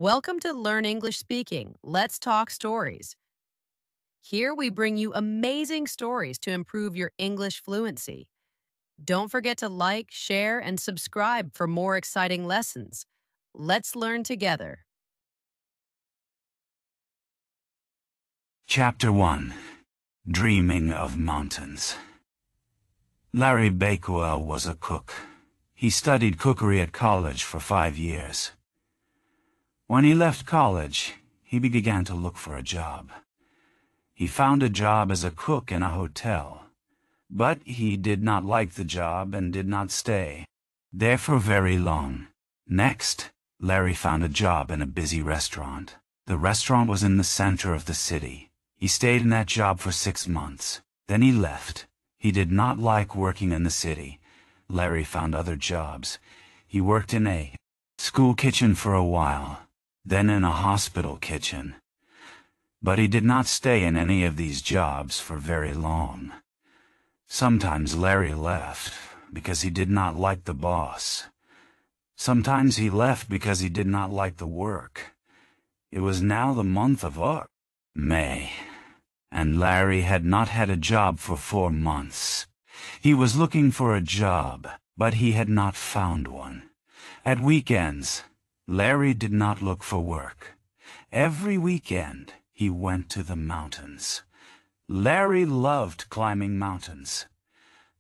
Welcome to Learn English Speaking. Let's talk stories. Here we bring you amazing stories to improve your English fluency. Don't forget to like, share, and subscribe for more exciting lessons. Let's learn together. Chapter 1. Dreaming of Mountains. Larry Bakewell was a cook. He studied cookery at college for 5 years. When he left college, he began to look for a job. He found a job as a cook in a hotel, but he did not like the job and did not stay there for very long. Next, Larry found a job in a busy restaurant. The restaurant was in the center of the city. He stayed in that job for 6 months. Then he left. He did not like working in the city. Larry found other jobs. He worked in a school kitchen for a while, then in a hospital kitchen. But he did not stay in any of these jobs for very long. Sometimes Larry left because he did not like the boss. Sometimes he left because he did not like the work. It was now the month of May, and Larry had not had a job for 4 months. He was looking for a job, but he had not found one. At weekends, Larry did not look for work. Every weekend, he went to the mountains. Larry loved climbing mountains.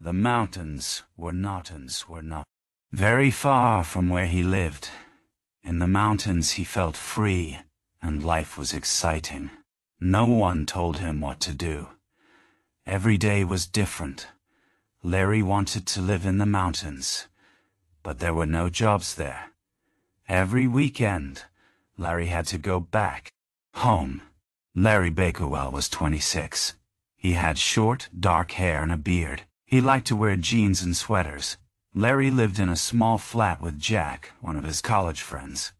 The mountains were not very far from where he lived. In the mountains, he felt free, and life was exciting. No one told him what to do. Every day was different. Larry wanted to live in the mountains, but there were no jobs there. Every weekend, Larry had to go back home. Larry Bakewell was 26. He had short, dark hair and a beard. He liked to wear jeans and sweaters. Larry lived in a small flat with Jack, one of his college friends.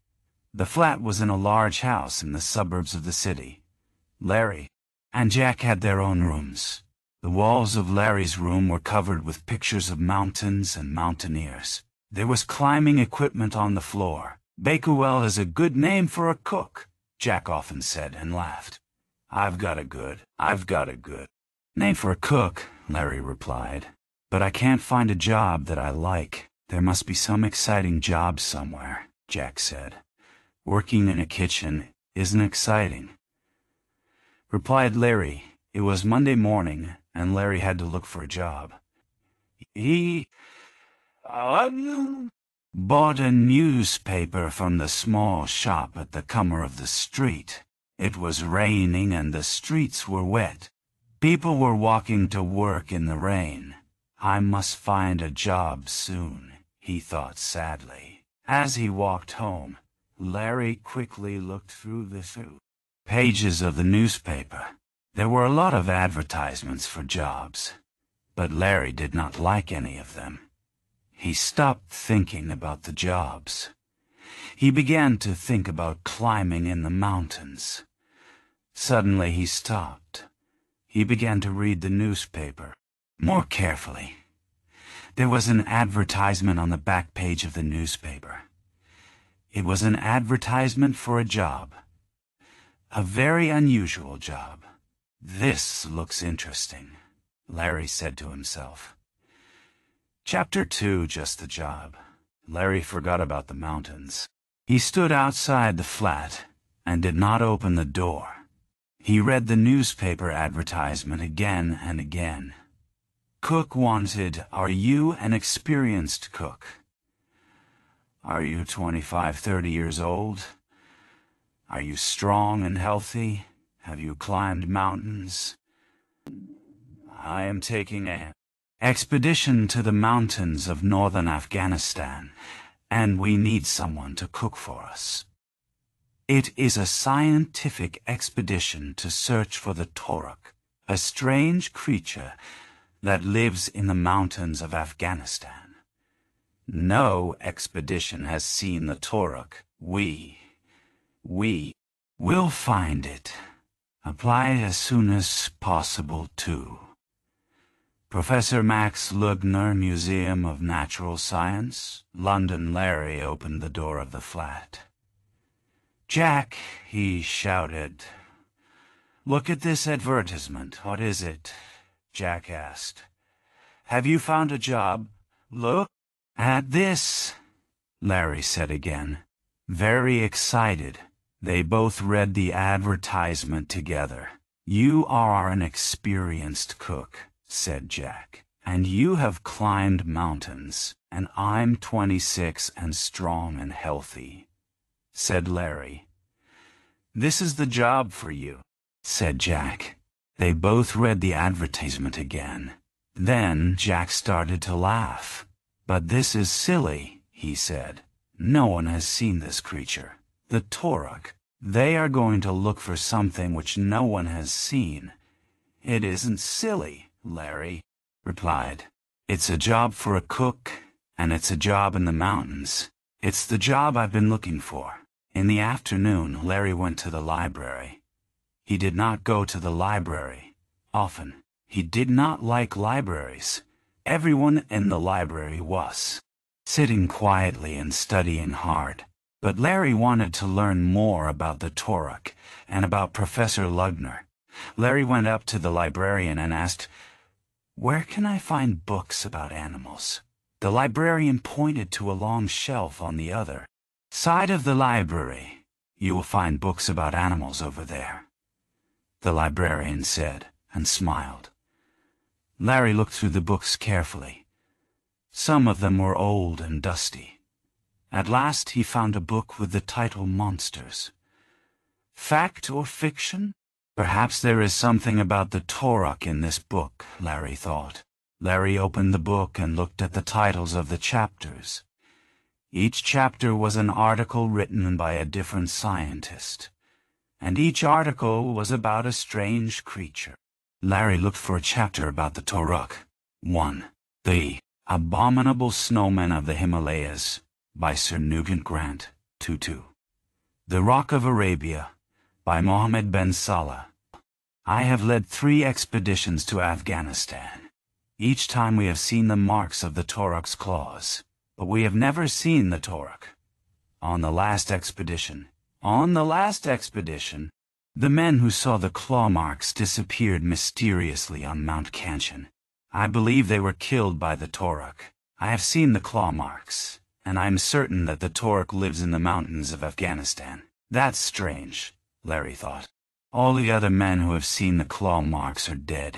The flat was in a large house in the suburbs of the city. Larry and Jack had their own rooms. The walls of Larry's room were covered with pictures of mountains and mountaineers. There was climbing equipment on the floor. "Bakewell is a good name for a cook," Jack often said and laughed. I've got a good name for a cook," Larry replied. "But I can't find a job that I like." "There must be some exciting job somewhere," Jack said. "Working in a kitchen isn't exciting," replied Larry. It was Monday morning, and Larry had to look for a job. He bought a newspaper from the small shop at the corner of the street. It was raining and the streets were wet. People were walking to work in the rain. "I must find a job soon," he thought sadly. As he walked home, Larry quickly looked through the pages of the newspaper. There were a lot of advertisements for jobs, but Larry did not like any of them. He stopped thinking about the jobs. He began to think about climbing in the mountains. Suddenly he stopped. He began to read the newspaper more carefully. There was an advertisement on the back page of the newspaper. It was an advertisement for a job. A very unusual job. "This looks interesting," Larry said to himself. Chapter 2, Just the Job. Larry forgot about the mountains. He stood outside the flat and did not open the door. He read the newspaper advertisement again and again. Cook wanted, "Are you an experienced cook? Are you 25, 30 years old? Are you strong and healthy? Have you climbed mountains? I am taking an expedition to the mountains of northern Afghanistan, and we need someone to cook for us. It is a scientific expedition to search for the Toruk, a strange creature that lives in the mountains of Afghanistan. No expedition has seen the Toruk. We will find it. Apply as soon as possible, too. Professor Max Lugner, Museum of Natural Science, London." Larry opened the door of the flat. "Jack," he shouted. "Look at this advertisement. What is it?" Jack asked. "Have you found a job?" "Look at this," Larry said again. Very excited, they both read the advertisement together. "You are an experienced cook," said Jack, "and you have climbed mountains, and I'm 26 and strong and healthy," said Larry. "This is the job for you," said Jack. They both read the advertisement again. Then Jack started to laugh. "But this is silly," he said. "No one has seen this creature, the Torok. They are going to look for something which no one has seen." "It isn't silly," Larry replied. "It's a job for a cook, and it's a job in the mountains. It's the job I've been looking for." In the afternoon, Larry went to the library. He did not go to the library often. He did not like libraries. Everyone in the library was sitting quietly and studying hard. But Larry wanted to learn more about the Torok and about Professor Lugner. Larry went up to the librarian and asked, "Where can I find books about animals?" The librarian pointed to a long shelf on the other side of the library. "You will find books about animals over there," the librarian said, and smiled. Larry looked through the books carefully. Some of them were old and dusty. At last he found a book with the title Monsters. Fact or fiction? Perhaps there is something about the Torok in this book, Larry thought. Larry opened the book and looked at the titles of the chapters. Each chapter was an article written by a different scientist, and each article was about a strange creature. Larry looked for a chapter about the Torok. 1. The Abominable Snowmen of the Himalayas, by Sir Nugent Grant, 2. The Rock of Arabia, by Mohammed Ben Salah. I have led 3 expeditions to Afghanistan. Each time we have seen the marks of the Torok's claws, but we have never seen the Torok. On the last expedition, the men who saw the claw marks disappeared mysteriously on Mount Kanchan. I believe they were killed by the Torok. I have seen the claw marks, and I am certain that the Torok lives in the mountains of Afghanistan. That's strange, Larry thought. All the other men who have seen the claw marks are dead.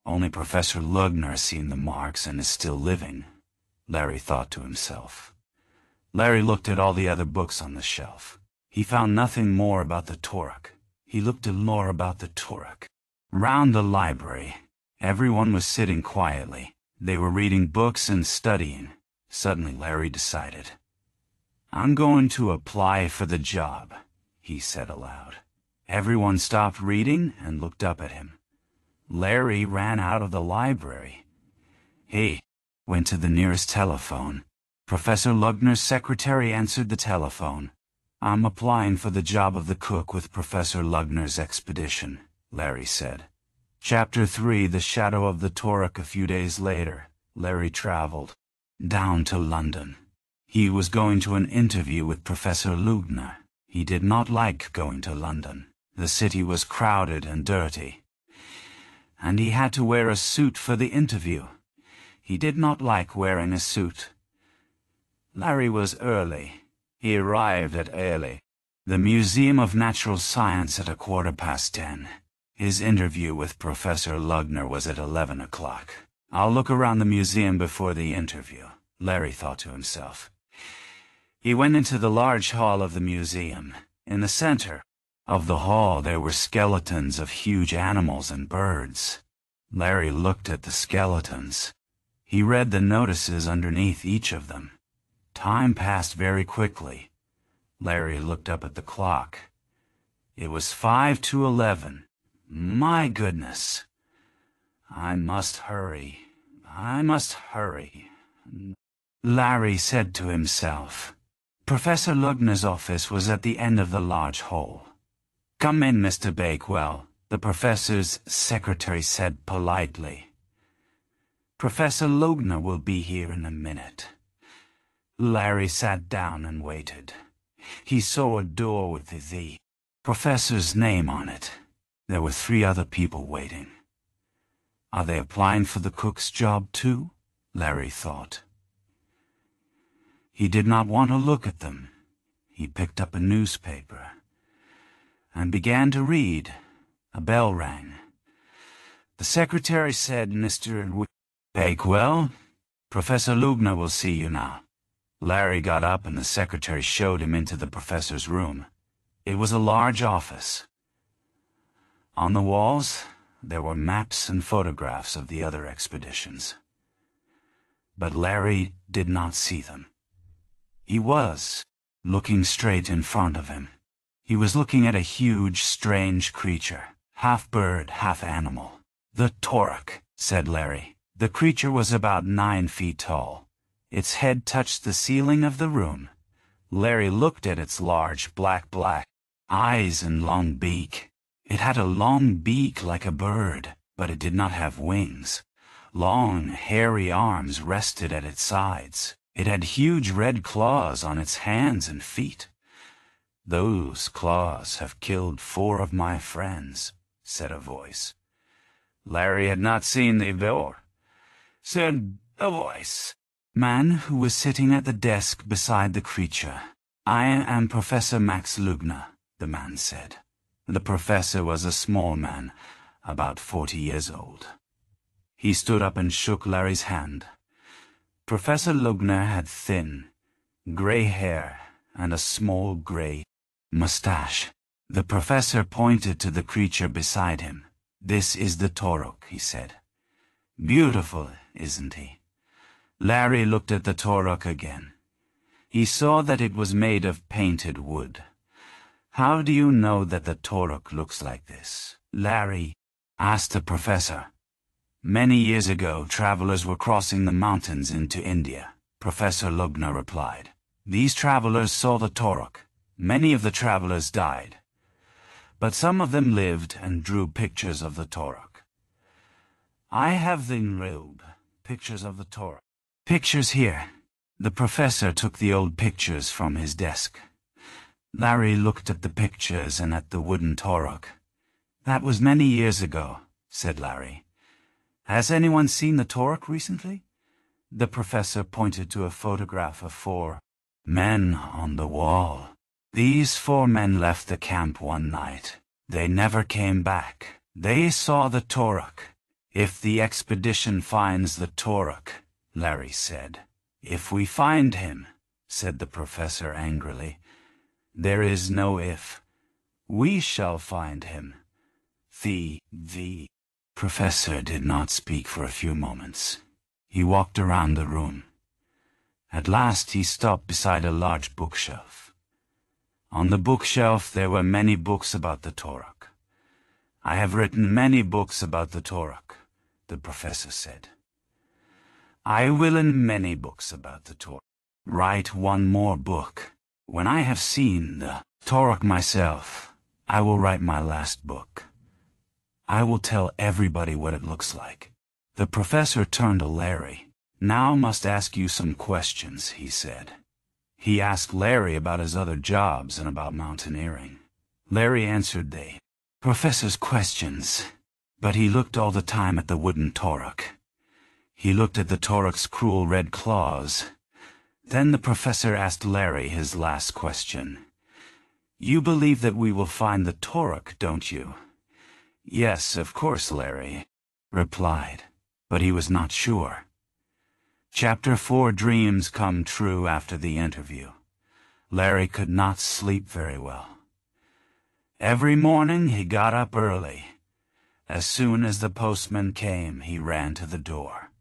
Only Professor Lugner has seen the marks and is still living, Larry thought to himself. Larry looked at all the other books on the shelf. He found nothing more about the Torok. He looked at more about the Torok. Round the library, everyone was sitting quietly. They were reading books and studying. Suddenly Larry decided. "I'm going to apply for the job," he said aloud. Everyone stopped reading and looked up at him. Larry ran out of the library. He went to the nearest telephone. Professor Lugner's secretary answered the telephone. "I'm applying for the job of the cook with Professor Lugner's expedition," Larry said. Chapter 3, The Shadow of the Torok. A few days later, Larry traveled down to London. He was going to an interview with Professor Lugner. He did not like going to London. The city was crowded and dirty, and he had to wear a suit for the interview. He did not like wearing a suit. Larry was early. He arrived at the Museum of Natural Science at 10:15. His interview with Professor Lugner was at 11 o'clock. "I'll look around the museum before the interview," Larry thought to himself. He went into the large hall of the museum. In the center of the hall there were skeletons of huge animals and birds. Larry looked at the skeletons. He read the notices underneath each of them. Time passed very quickly. Larry looked up at the clock. It was 5 to 11. My goodness. I must hurry. Larry said to himself. Professor Lugner's office was at the end of the large hall. "Come in, Mr. Bakewell," the professor's secretary said politely. "Professor Lugner will be here in a minute." Larry sat down and waited. He saw a door with the professor's name on it. There were 3 other people waiting. Are they applying for the cook's job too? Larry thought. He did not want to look at them. He picked up a newspaper and began to read. A bell rang. The secretary said, "Mr. Bakewell, Professor Lugner will see you now." Larry got up and the secretary showed him into the professor's room. It was a large office. On the walls, there were maps and photographs of the other expeditions. But Larry did not see them. He was looking straight in front of him. He was looking at a huge, strange creature, half bird, half animal. "The Torok," said Larry. The creature was about 9 feet tall. Its head touched the ceiling of the room. Larry looked at its large, black eyes and long beak. It had a long beak like a bird, but it did not have wings. Long, hairy arms rested at its sides. It had huge red claws on its hands and feet. "Those claws have killed 4 of my friends," said a voice. Larry had not seen the door. Said a voice. Man who was sitting at the desk beside the creature. "I am Professor Max Lugner," the man said. The professor was a small man, about 40 years old. He stood up and shook Larry's hand. Professor Lugner had thin, gray hair and a small gray mustache. The professor pointed to the creature beside him. "This is the Torok," he said. "Beautiful, isn't he?" Larry looked at the Torok again. He saw that it was made of painted wood. "How do you know that the Torok looks like this?" Larry asked the professor. "Many years ago, travelers were crossing the mountains into India," Professor Lugner replied. "These travelers saw the Torok. Many of the travelers died, but some of them lived and drew pictures of the Torok. I have the robe, pictures of the Torok. Pictures here." The professor took the old pictures from his desk. Larry looked at the pictures and at the wooden Torok. "That was many years ago," said Larry. "Has anyone seen the Torok recently?" The professor pointed to a photograph of 4 men on the wall. "These 4 men left the camp one night. They never came back. They saw the Torok." "If the expedition finds the Torok," Larry said. "If we find him," said the professor angrily. "There is no if. We shall find him." The professor did not speak for a few moments. He walked around the room. At last he stopped beside a large bookshelf. On the bookshelf there were many books about the Torok. "I have written many books about the Torok," the professor said. "I will in many books about the Torok. Write one more book. When I have seen the Torok myself, I will write my last book. I will tell everybody what it looks like." The professor turned to Larry. "Now must ask you some questions," he said. He asked Larry about his other jobs and about mountaineering. Larry answered the professor's questions, but he looked all the time at the wooden Torok. He looked at the Torok's cruel red claws. Then the professor asked Larry his last question. "You believe that we will find the Torok, don't you?" "Yes, of course," Larry replied, but he was not sure. Chapter 4: Dreams Come True After the Interview. Larry could not sleep very well. Every morning he got up early. As soon as the postman came, he ran to the door.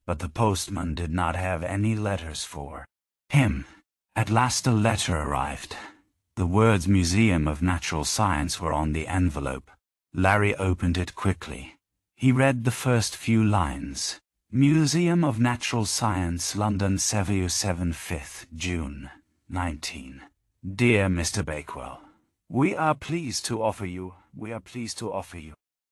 But the postman did not have any letters for him. At last a letter arrived. The words "Museum of Natural Science" were on the envelope. Larry opened it quickly. He read the first few lines. "Museum of Natural Science, London, 7th June, 19. Dear Mr. Bakewell, we are pleased to offer you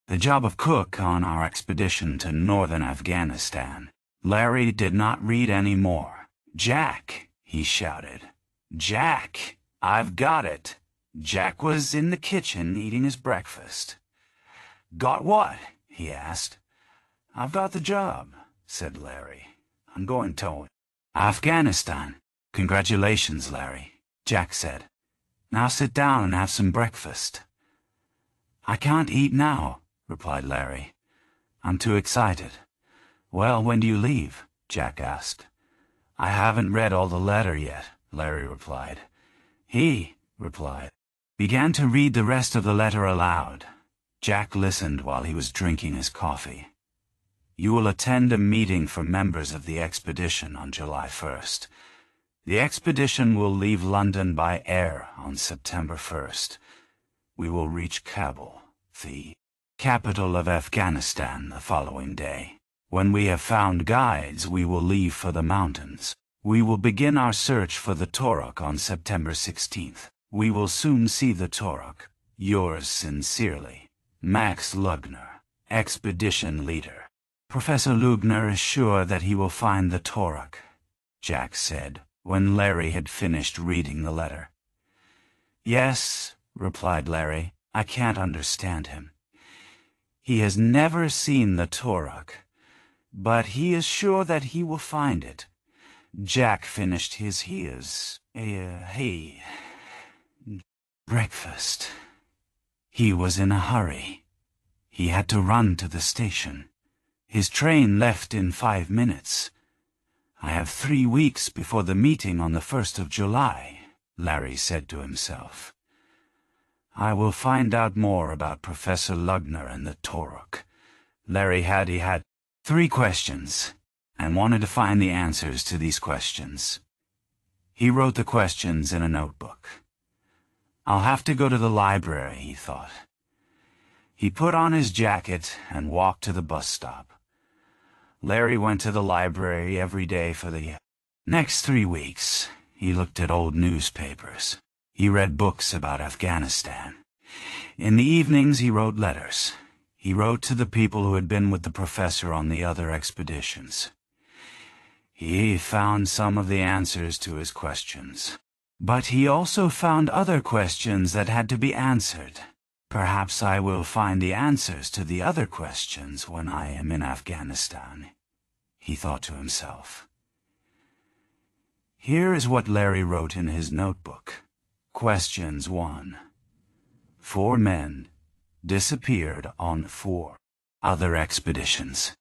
the job of cook on our expedition to northern Afghanistan." Larry did not read any more. "Jack," he shouted. "Jack, "I've got it." Jack was in the kitchen eating his breakfast. "Got what?" he asked. "I've got the job," said Larry. "I'm going to Afghanistan." "Congratulations, Larry," Jack said. "Now sit down and have some breakfast." "I can't eat now," replied Larry. "I'm too excited." "Well, when do you leave?" Jack asked. "I haven't read all the letter yet," Larry replied. He began to read the rest of the letter aloud. Jack listened while he was drinking his coffee. "You will attend a meeting for members of the expedition on July 1st. The expedition will leave London by air on September 1st. We will reach Kabul, the capital of Afghanistan, the following day. When we have found guides, we will leave for the mountains. We will begin our search for the Torok on September 16th. We will soon see the Torok. Yours sincerely, Max Lugner, Expedition Leader." "Professor Lugner is sure that he will find the Torok," Jack said, when Larry had finished reading the letter. "Yes," replied Larry, "I can't understand him. He has never seen the Torok, but he is sure that he will find it." Jack finished his breakfast. He was in a hurry. He had to run to the station. His train left in 5 minutes. "I have 3 weeks before the meeting on the 1st of July, Larry said to himself. "I will find out more about Professor Lugner and the Torok." Larry had 3 questions, and wanted to find the answers to these questions. He wrote the questions in a notebook. "I'll have to go to the library," he thought. He put on his jacket and walked to the bus stop. Larry went to the library every day for the next 3 weeks. He looked at old newspapers. He read books about Afghanistan. In the evenings he wrote letters. He wrote to the people who had been with the professor on the other expeditions. He found some of the answers to his questions. But he also found other questions that had to be answered. "Perhaps I will find the answers to the other questions when I am in Afghanistan," he thought to himself. Here is what Larry wrote in his notebook. Questions 1. 4 men disappeared on 4 other expeditions.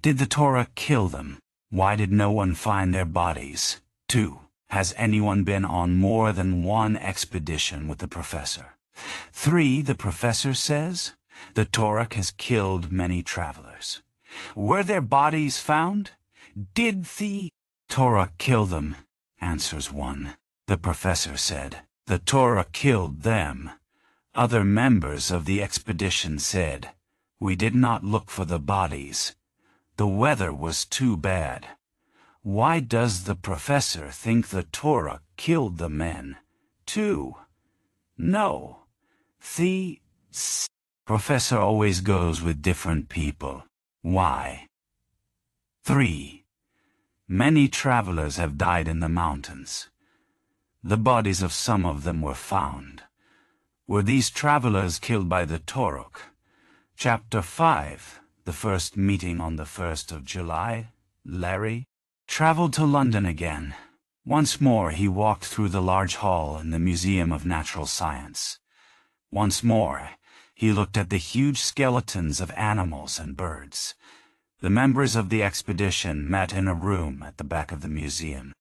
Did the Torah kill them? Why did no one find their bodies? 2. Has anyone been on more than one expedition with the professor? 3. The professor says the Torah has killed many travelers. Were their bodies found? Did the Torah kill them? Answers 1. The professor said the Torah killed them. Other members of the expedition said, "We did not look for the bodies. The weather was too bad." Why does the professor think the Torah killed the men? 2. No. The professor always goes with different people. Why? 3. Many travelers have died in the mountains. The bodies of some of them were found. Were these travelers killed by the Torok? Chapter 5. The first meeting on the 1st of July. Larry traveled to London again. Once more he walked through the large hall in the Museum of Natural Science. Once more he looked at the huge skeletons of animals and birds. The members of the expedition met in a room at the back of the museum.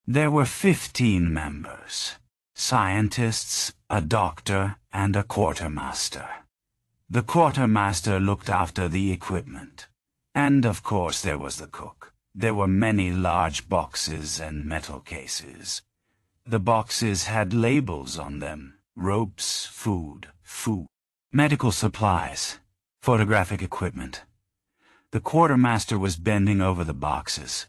There were 15 members, scientists, a doctor, and a quartermaster. The quartermaster looked after the equipment. And of course there was the cook. There were many large boxes and metal cases. The boxes had labels on them: ropes, food, medical supplies, photographic equipment. The quartermaster was bending over the boxes.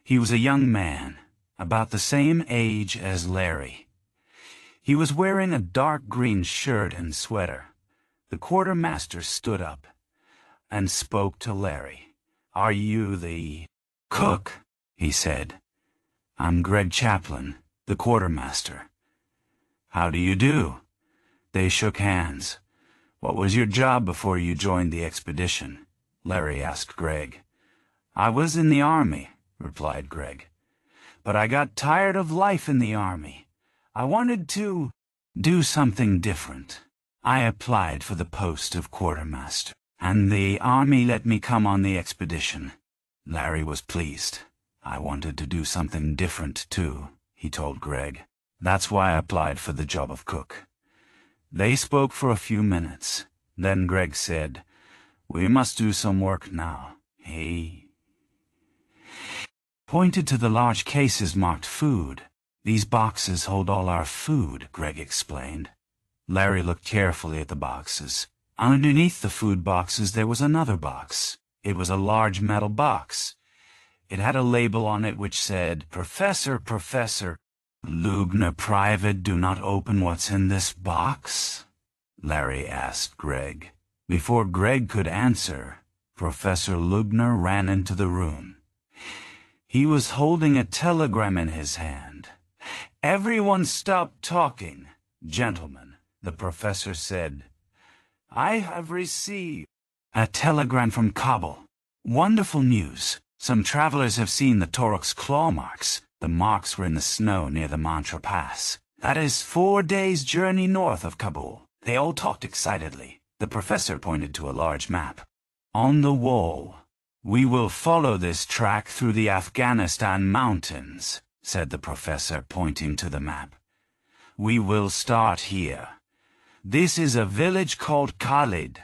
He was a young man, about the same age as Larry. He was wearing a dark green shirt and sweater. The quartermaster stood up and spoke to Larry. "Are you the cook?" he said. "I'm Greg Chaplin, the quartermaster. "How do you do?" They shook hands. "What was your job before you joined the expedition?" Larry asked Greg. "I was in the army," replied Greg. "But I got tired of life in the army. I wanted to do something different. I applied for the post of quartermaster, and the army let me come on the expedition." Larry was pleased. "I wanted to do something different, too," he told Greg. "That's why I applied for the job of cook." They spoke for a few minutes. Then Greg said, "We must do some work now." He pointed to the large cases marked food. "These boxes hold all our food," Greg explained. Larry looked carefully at the boxes. Underneath the food boxes there was another box. It was a large metal box. It had a label on it which said, Professor Lugner Private, do not open what's in this box?" Larry asked Greg. Before Greg could answer, Professor Lugner ran into the room. He was holding a telegram in his hand. "Everyone stop talking, gentlemen," the professor said. "I have received a telegram from Kabul. Wonderful news. Some travelers have seen the Torok's claw marks. The marks were in the snow near the Mantra Pass. That is 4 days' journey north of Kabul." They all talked excitedly. The professor pointed to a large map. "On the wall. We will follow this track through the Afghanistan mountains," said the professor, pointing to the map. "We will start here. This is a village called Khalid.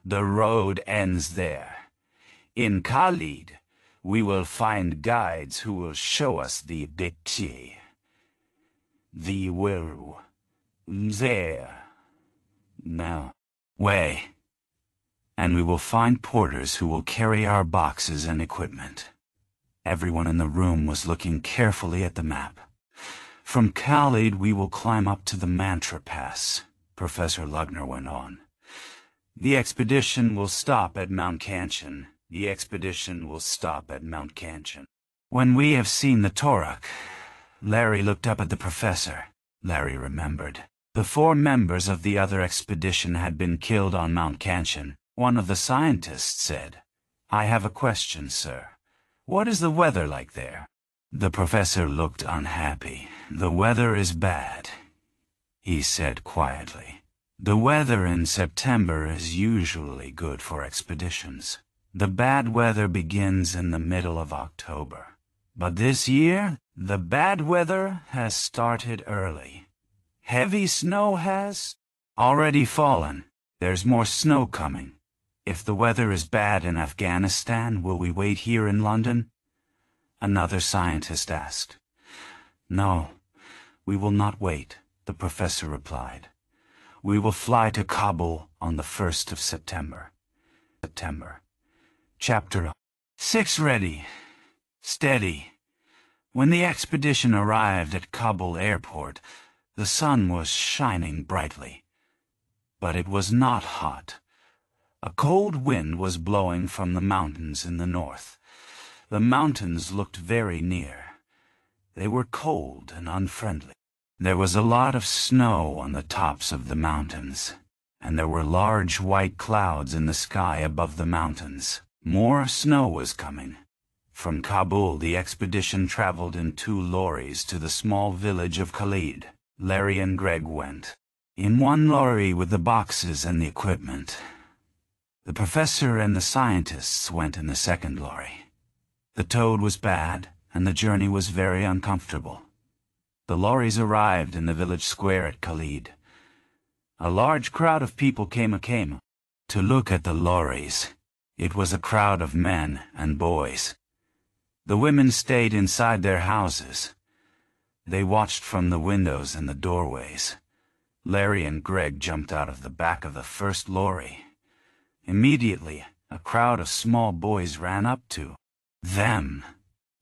The road ends there. In Khalid, we will find guides who will show us the Bikti. The will there. Now, way. And we will find porters who will carry our boxes and equipment." Everyone in the room was looking carefully at the map. "From Khalid we will climb up to the Mantra Pass," Professor Lugner went on. "The expedition will stop at Mount Kanchan. The expedition will stop at Mount Kanchan. When we have seen the Torok..." Larry looked up at the professor. Larry remembered. The 4 members of the other expedition had been killed on Mount Kanchan. One of the scientists said, "I have a question, sir. What is the weather like there?" The professor looked unhappy. "The weather is bad," he said quietly. "The weather in September is usually good for expeditions. The bad weather begins in the middle of October. But this year, the bad weather has started early. Heavy snow has already fallen. There's more snow coming. If the weather is bad in Afghanistan, will we wait here in London?" Another scientist asked. "No, we will not wait," the professor replied. "We will fly to Kabul on the 1st of September. Chapter 6 ready. Steady. When the expedition arrived at Kabul airport, the sun was shining brightly. But it was not hot. A cold wind was blowing from the mountains in the north. The mountains looked very near. They were cold and unfriendly. There was a lot of snow on the tops of the mountains, and there were large white clouds in the sky above the mountains. More snow was coming. From Kabul, the expedition traveled in 2 lorries to the small village of Khalid. Larry and Greg went in one lorry with the boxes and the equipment. The professor and the scientists went in the second lorry. The toad was bad, and the journey was very uncomfortable. The lorries arrived in the village square at Khalid. A large crowd of people came to look at the lorries. It was a crowd of men and boys. The women stayed inside their houses. They watched from the windows and the doorways. Larry and Greg jumped out of the back of the first lorry. Immediately, a crowd of small boys ran up to them.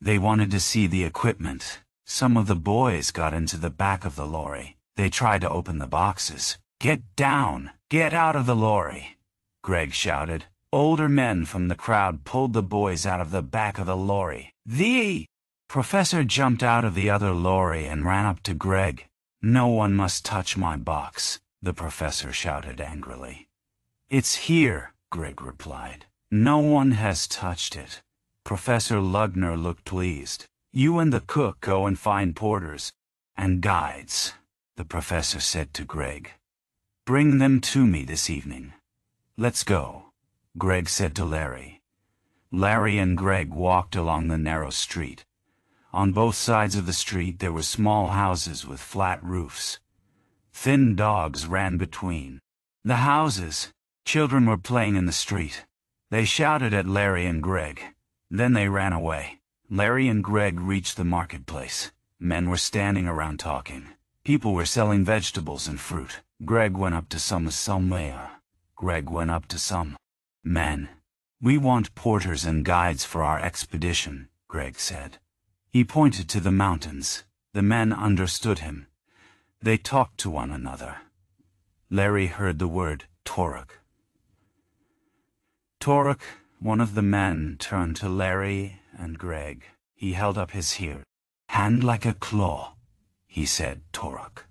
They wanted to see the equipment. Some of the boys got into the back of the lorry. They tried to open the boxes. "Get down! Get out of the lorry!" Greg shouted. Older men from the crowd pulled the boys out of the back of the lorry. The professor jumped out of the other lorry and ran up to Greg. No one must touch my box, the professor shouted angrily. It's here, Greg replied. No one has touched it. Professor Lugner looked pleased. You and the cook go and find porters and guides, the professor said to Greg. Bring them to me this evening. Let's go, Greg said to Larry. Larry and Greg walked along the narrow street. On both sides of the street there were small houses with flat roofs. Thin dogs ran between the houses. Children were playing in the street. They shouted at Larry and Greg. Then they ran away. Larry and Greg reached the marketplace. Men were standing around talking. People were selling vegetables and fruit. Greg went up to some men. We want porters and guides for our expedition, Greg said. He pointed to the mountains. The men understood him. They talked to one another. Larry heard the word Toruk. Toruk, one of the men, turned to Larry and Greg. He held up his hand like a claw. He said, Toruk.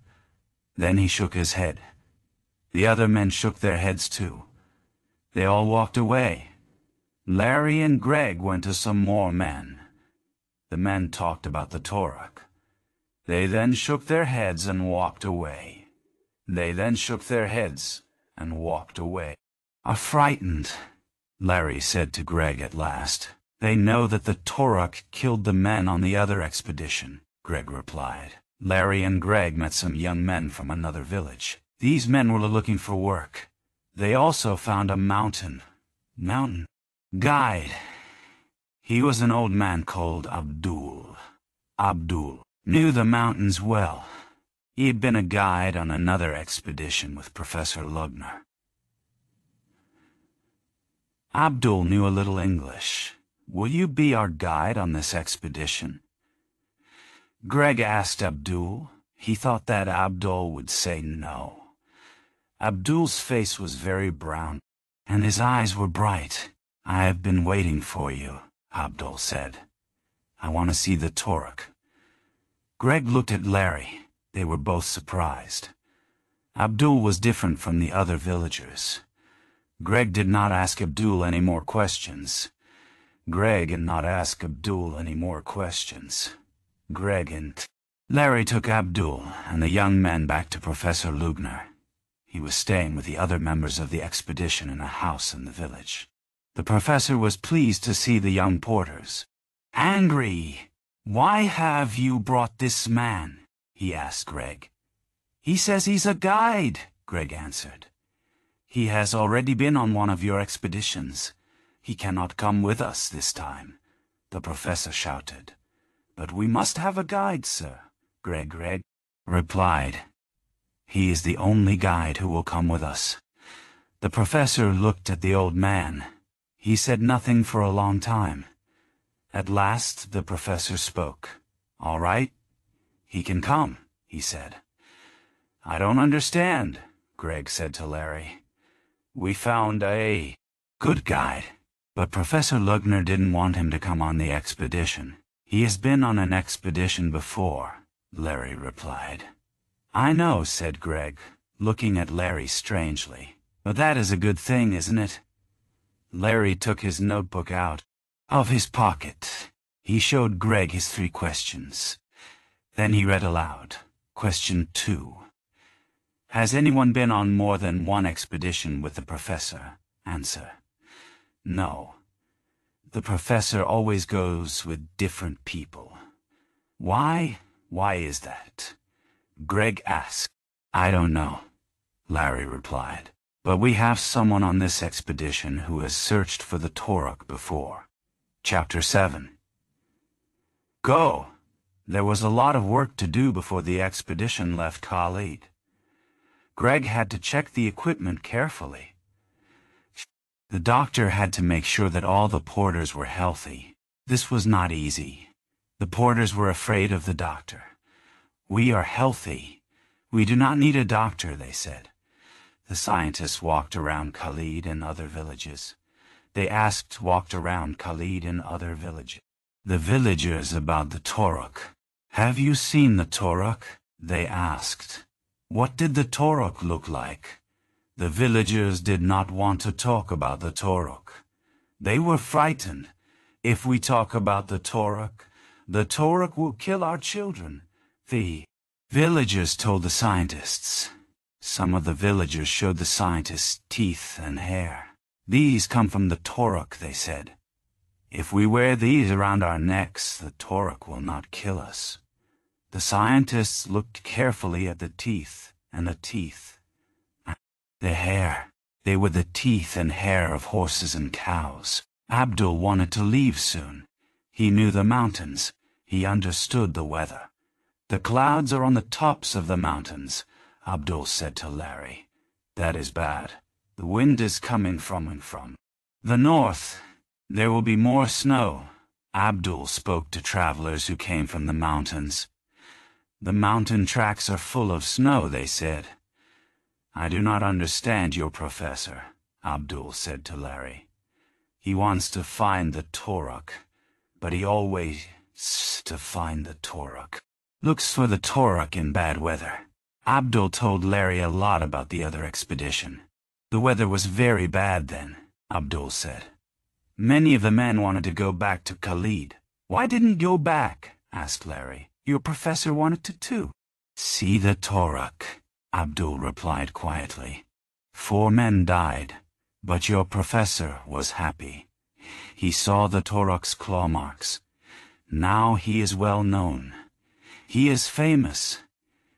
Then he shook his head. The other men shook their heads too. They all walked away. Larry and Greg went to some more men. The men talked about the Toruk. They then shook their heads and walked away. Are frightened, Larry said to Greg at last. They know that the Toruk killed the men on the other expedition, Greg replied. Larry and Greg met some young men from another village. These men were looking for work. They also found a mountain guide. He was an old man called Abdul. Abdul knew the mountains well. He had been a guide on another expedition with Professor Lugner. Abdul knew a little English. Will you be our guide on this expedition? Greg asked Abdul. He thought that Abdul would say no. Abdul's face was very brown, and his eyes were bright. I have been waiting for you, Abdul said. I want to see the Toruk. Greg looked at Larry. They were both surprised. Abdul was different from the other villagers. Greg did not ask Abdul any more questions. Larry took Abdul and the young men back to Professor Lugner. He was staying with the other members of the expedition in a house in the village. The professor was pleased to see the young porters. Angry, why have you brought this man? He asked Greg. He says he's a guide, Greg answered. He has already been on one of your expeditions. He cannot come with us this time, the professor shouted. But we must have a guide, sir, Greg replied. He is the only guide who will come with us. The professor looked at the old man. He said nothing for a long time. At last the professor spoke. All right, he can come, he said. I don't understand, Greg said to Larry. We found a good guide. But Professor Lugner didn't want him to come on the expedition. He has been on an expedition before, Larry replied. I know, said Greg, looking at Larry strangely. But that is a good thing, isn't it? Larry took his notebook out of his pocket. He showed Greg his 3 questions. Then he read aloud. Question 2. Has anyone been on more than one expedition with the professor? Answer. No. The professor always goes with different people. Why? Why is that? Greg asked. I don't know, Larry replied. But we have someone on this expedition who has searched for the Toruk before. Chapter 7. Go! There was a lot of work to do before the expedition left Khalid. Greg had to check the equipment carefully. The doctor had to make sure that all the porters were healthy. This was not easy. The porters were afraid of the doctor. We are healthy. We do not need a doctor, they said. The scientists walked around Khalid and other villages. The villagers about the Toruk. Have you seen the Toruk? They asked. What did the Torok look like? The villagers did not want to talk about the Torok. They were frightened. If we talk about the Torok will kill our children. The villagers told the scientists. Some of the villagers showed the scientists teeth and hair. These come from the Torok, they said. If we wear these around our necks, the Torok will not kill us. The scientists looked carefully at the teeth and the teeth. The hair. They were the teeth and hair of horses and cows. Abdul wanted to leave soon. He knew the mountains. He understood the weather. The clouds are on the tops of the mountains, Abdul said to Larry. That is bad. The wind is coming from the north. There will be more snow. Abdul spoke to travelers who came from the mountains. The mountain tracks are full of snow, they said. I do not understand your professor, Abdul said to Larry. He wants to find the Torok, but he always to find the Torok. Looks for the Torok in bad weather. Abdul told Larry a lot about the other expedition. The weather was very bad then, Abdul said. Many of the men wanted to go back to Khalid. Why didn't you go back? Asked Larry. Your professor wanted to too. See the Torok, Abdul replied quietly. 4 men died, but your professor was happy. He saw the Torok's claw marks. Now he is well known. He is famous.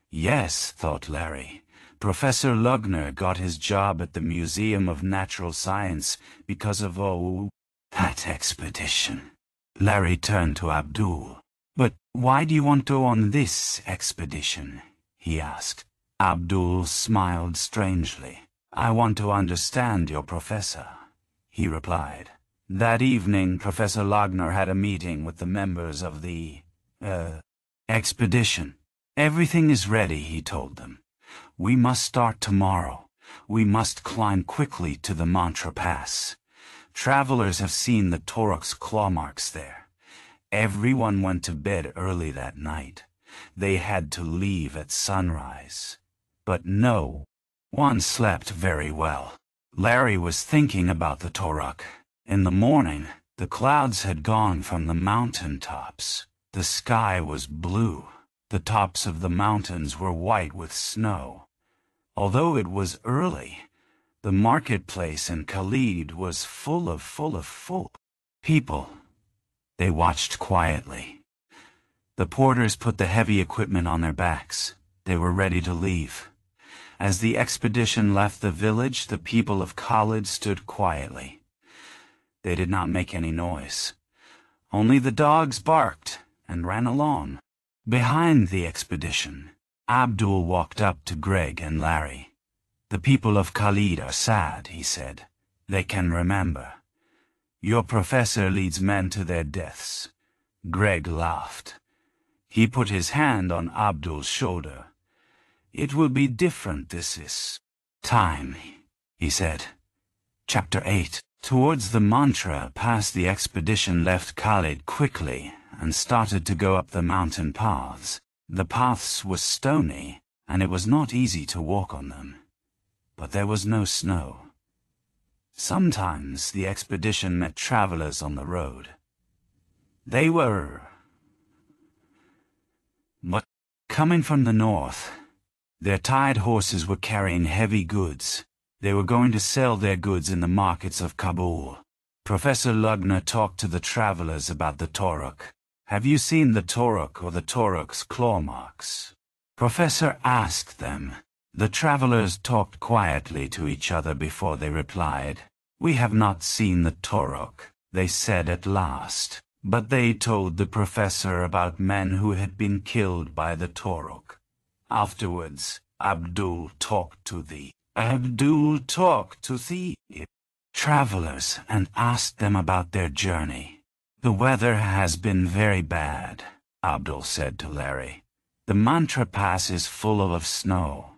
Yes, thought Larry. Professor Lugner got his job at the Museum of Natural Science because of that expedition. Larry turned to Abdul. But why do you want to go on this expedition? He asked. Abdul smiled strangely. I want to understand your professor, he replied. That evening, Professor Lugner had a meeting with the members of the, expedition. Everything is ready, he told them. We must start tomorrow. We must climb quickly to the Mantra Pass. Travelers have seen the Torok's claw marks there. Everyone went to bed early that night. They had to leave at sunrise. But no one slept very well. Larry was thinking about the Torok. In the morning, the clouds had gone from the mountain tops. The sky was blue. The tops of the mountains were white with snow. Although it was early, the marketplace in Khalid was full of people. They watched quietly. The porters put the heavy equipment on their backs. They were ready to leave. As the expedition left the village, the people of Khalid stood quietly. They did not make any noise. Only the dogs barked and ran along. Behind the expedition, Abdul walked up to Greg and Larry. The people of Khalid are sad, he said. They can remember. Your professor leads men to their deaths. Greg laughed. He put his hand on Abdul's shoulder. It will be different this time, he said. Chapter 8. Towards the Mantra Pass, the expedition left Khalid quickly and started to go up the mountain paths. The paths were stony, and it was not easy to walk on them. But there was no snow. Sometimes the expedition met travelers on the road. They were coming from the north. Their tied horses were carrying heavy goods. They were going to sell their goods in the markets of Kabul. Professor Lugner talked to the travelers about the Torok. Have you seen the Torok or the Torok's claw marks? Professor asked them. The travelers talked quietly to each other before they replied. We have not seen the Torok, they said at last. But they told the professor about men who had been killed by the Torok. Afterwards, Abdul talked to the travelers and asked them about their journey. The weather has been very bad, Abdul said to Larry. The Mantra Pass is full of snow.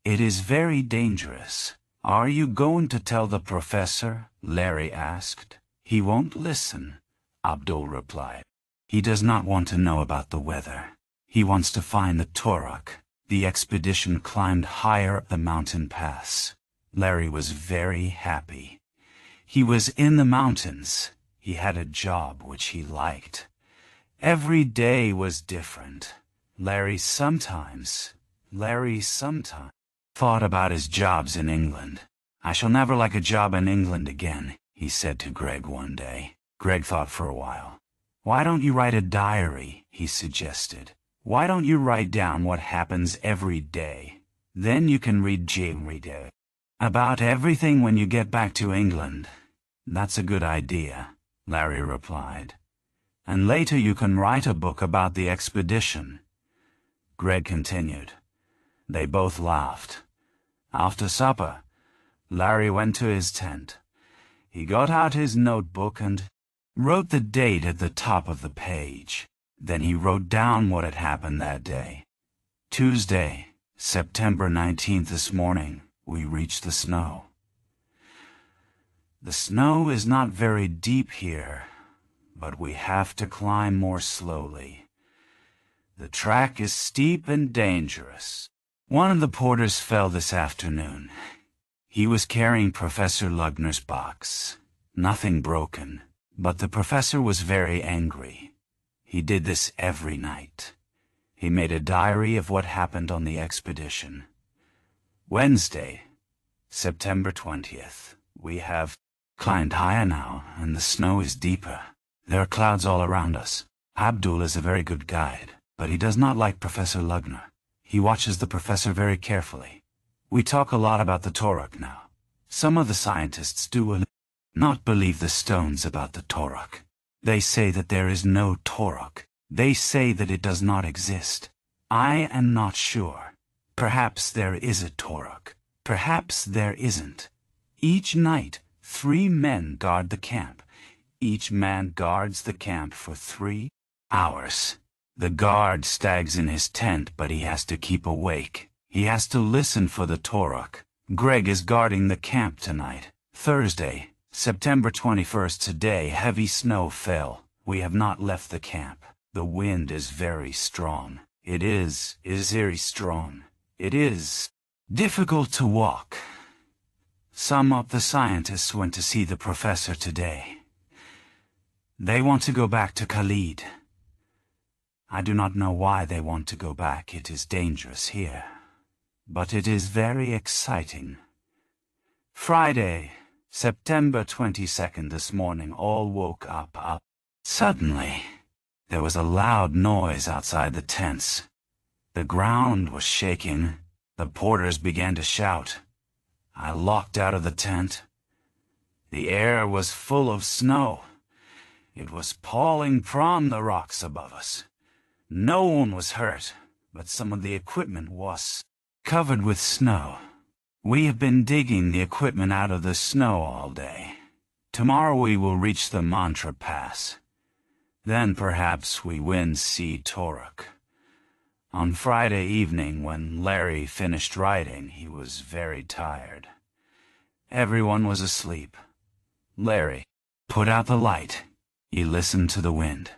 It is very dangerous. Are you going to tell the professor? Larry asked. He won't listen, Abdul replied. He does not want to know about the weather. He wants to find the Torok. The expedition climbed higher up the mountain pass. Larry was very happy. He was in the mountains. He had a job which he liked. Every day was different. Larry sometimes thought about his jobs in England. "I shall never like a job in England again," he said to Greg one day. Greg thought for a while. "Why don't you write a diary?" he suggested. "Why don't you write down what happens every day? Then you can read about everything when you get back to England." "That's a good idea," Larry replied. "And later you can write a book about the expedition." Greg continued. They both laughed. After supper, Larry went to his tent. He got out his notebook and wrote the date at the top of the page. Then he wrote down what had happened that day. "Tuesday, September 19th this morning, we reached the snow. The snow is not very deep here, but we have to climb more slowly. The track is steep and dangerous. One of the porters fell this afternoon. He was carrying Professor Lugner's box. Nothing broken, but the professor was very angry. He did this every night. He made a diary of what happened on the expedition. Wednesday, September 20th, we have climbed higher now, and the snow is deeper. There are clouds all around us. Abdul is a very good guide, but he does not like Professor Lugner. He watches the professor very carefully. We talk a lot about the Toruk now. Some of the scientists do not believe the stones about the Toruk. They say that there is no Toruk. They say that it does not exist. I am not sure. Perhaps there is a Toruk. Perhaps there isn't. Each night, 3 men guard the camp. Each man guards the camp for 3 hours. The guard stags in his tent, but he has to keep awake. He has to listen for the Toruk. Greg is guarding the camp tonight. Thursday, September 21st. Today, heavy snow fell. We have not left the camp. The wind is very strong. It is very strong. It is difficult to walk. Some of the scientists went to see the professor today. They want to go back to Khalid. I do not know why they want to go back. It is dangerous here. But it is very exciting. Friday, September 22nd. This morning all woke up. Suddenly, there was a loud noise outside the tents. The ground was shaking. The porters began to shout. I locked out of the tent. The air was full of snow. It was falling from the rocks above us. No one was hurt, but some of the equipment was covered with snow. We have been digging the equipment out of the snow all day. Tomorrow we will reach the Mantra Pass. Then perhaps we win see Toruk. On Friday evening, when Larry finished writing, he was very tired. Everyone was asleep. Larry put out the light. He listened to the wind.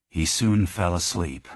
He soon fell asleep.